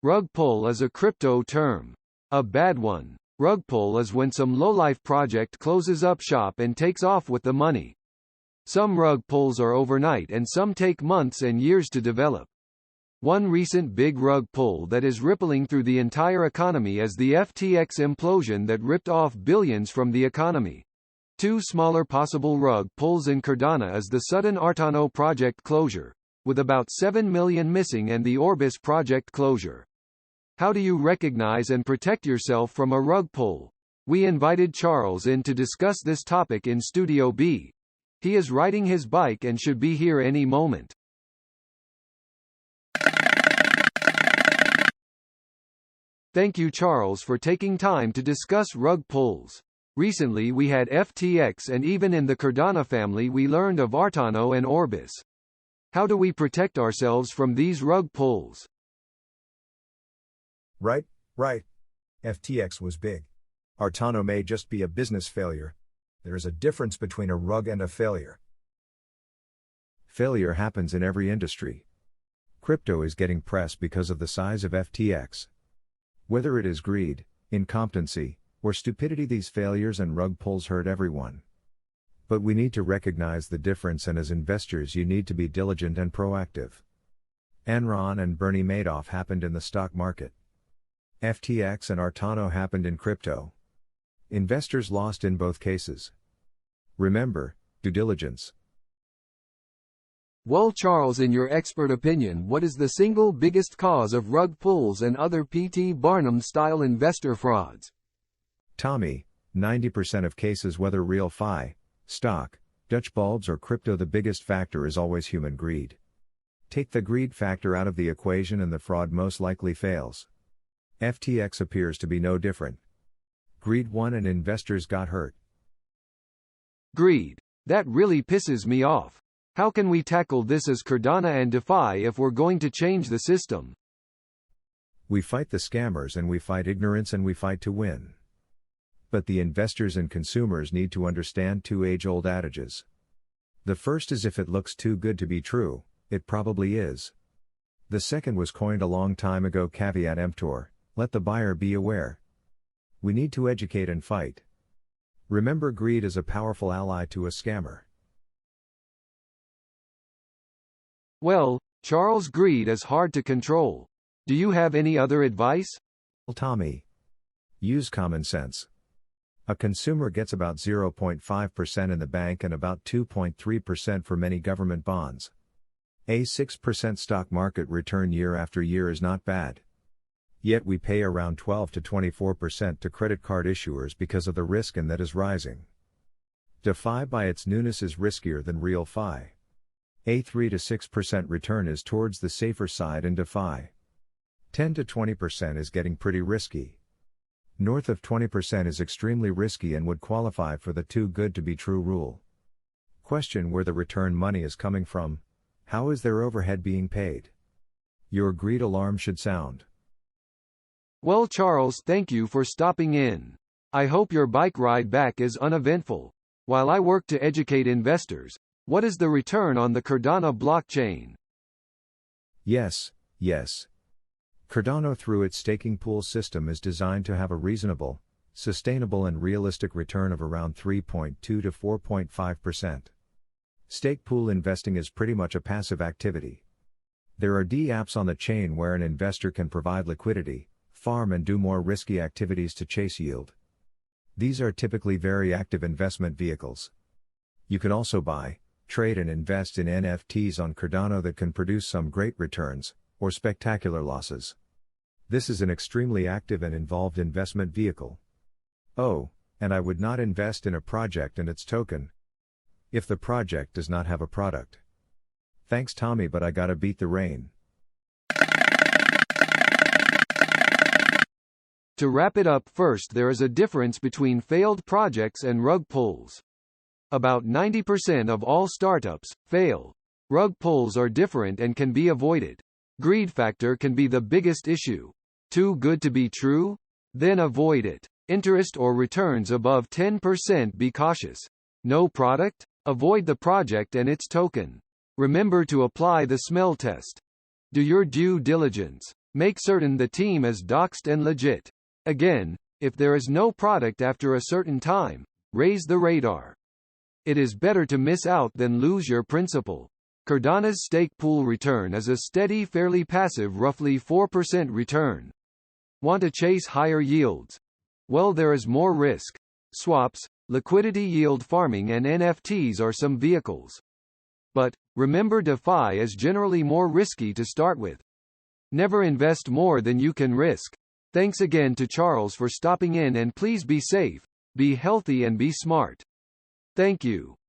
Rug pull is a crypto term. A bad one. Rug pull is when some lowlife project closes up shop and takes off with the money. Some rug pulls are overnight and some take months and years to develop. One recent big rug pull that is rippling through the entire economy is the FTX implosion that ripped off billions from the economy. Two smaller possible rug pulls in Cardano is the sudden Ardano project closure, with about 7 million missing, and the Orbis project closure. How do you recognize and protect yourself from a rug pull? We invited Charles in to discuss this topic in Studio B. He is riding his bike and should be here any moment. Thank you, Charles, for taking time to discuss rug pulls. Recently we had FTX, and even in the Cardano family we learned of Ardano and Orbis. How do we protect ourselves from these rug pulls? Right. FTX was big. Ardano may just be a business failure. There is a difference between a rug and a failure. Failure happens in every industry. Crypto is getting press because of the size of FTX. Whether it is greed, incompetency, or stupidity, these failures and rug pulls hurt everyone. But we need to recognize the difference, and as investors you need to be diligent and proactive. Enron and Bernie Madoff happened in the stock market. FTX and Ardano happened in crypto. Investors lost in both cases. Remember, due diligence. Well, Charles, in your expert opinion, what is the single biggest cause of rug pulls and other P.T. Barnum-style investor frauds? Tommy, 90% of cases, whether real FI, stock, Dutch bulbs or crypto, the biggest factor is always human greed. Take the greed factor out of the equation and the fraud most likely fails. FTX appears to be no different. Greed won and investors got hurt. Greed. That really pisses me off. How can we tackle this as Cardano and Defi if we're going to change the system? We fight the scammers and we fight ignorance and we fight to win. But the investors and consumers need to understand two age-old adages. The first is, if it looks too good to be true, it probably is. The second was coined a long time ago, caveat emptor, let the buyer be aware. We need to educate and fight. Remember, greed is a powerful ally to a scammer. Well, Charles, greed is hard to control. Do you have any other advice? Well, Tommy, use common sense. A consumer gets about 0.5% in the bank and about 2.3% for many government bonds. A 6% stock market return year after year is not bad. Yet we pay around 12 to 24% to credit card issuers because of the risk, and that is rising. DeFi by its newness is riskier than real FI. A 3 to 6% return is towards the safer side in DeFi. 10 to 20% is getting pretty risky. North of 20% is extremely risky and would qualify for the too good to be true rule. Question where the return money is coming from. How is their overhead being paid? Your greed alarm should sound. Well, Charles, thank you for stopping in. I hope your bike ride back is uneventful. While I work to educate investors, what is the return on the Cardano blockchain? Yes. Cardano, through its staking pool system, is designed to have a reasonable, sustainable and realistic return of around 3.2 to 4.5%. Stake pool investing is pretty much a passive activity. There are apps on the chain where an investor can provide liquidity, farm and do more risky activities to chase yield. These are typically very active investment vehicles. You can also buy, trade and invest in NFTs on Cardano that can produce some great returns, or spectacular losses. This is an extremely active and involved investment vehicle. Oh, and I would not invest in a project and its token if the project does not have a product. Thanks, Tommy, but I gotta beat the rain. To wrap it up, first, there is a difference between failed projects and rug pulls. About 90% of all startups fail. Rug pulls are different and can be avoided. Greed factor can be the biggest issue. Too good to be true? Then avoid it. Interest or returns above 10%, be cautious. No product? Avoid the project and its token. Remember to apply the smell test. Do your due diligence. Make certain the team is doxed and legit. Again, if there is no product after a certain time, raise the radar. It is better to miss out than lose your principal. Cardano's stake pool return is a steady, fairly passive roughly 4% return. Want to chase higher yields? Well, there is more risk. Swaps, liquidity yield farming and NFTs are some vehicles. But, remember, DeFi is generally more risky to start with. Never invest more than you can risk. Thanks again to Charles for stopping in, and please be safe, be healthy and be smart. Thank you.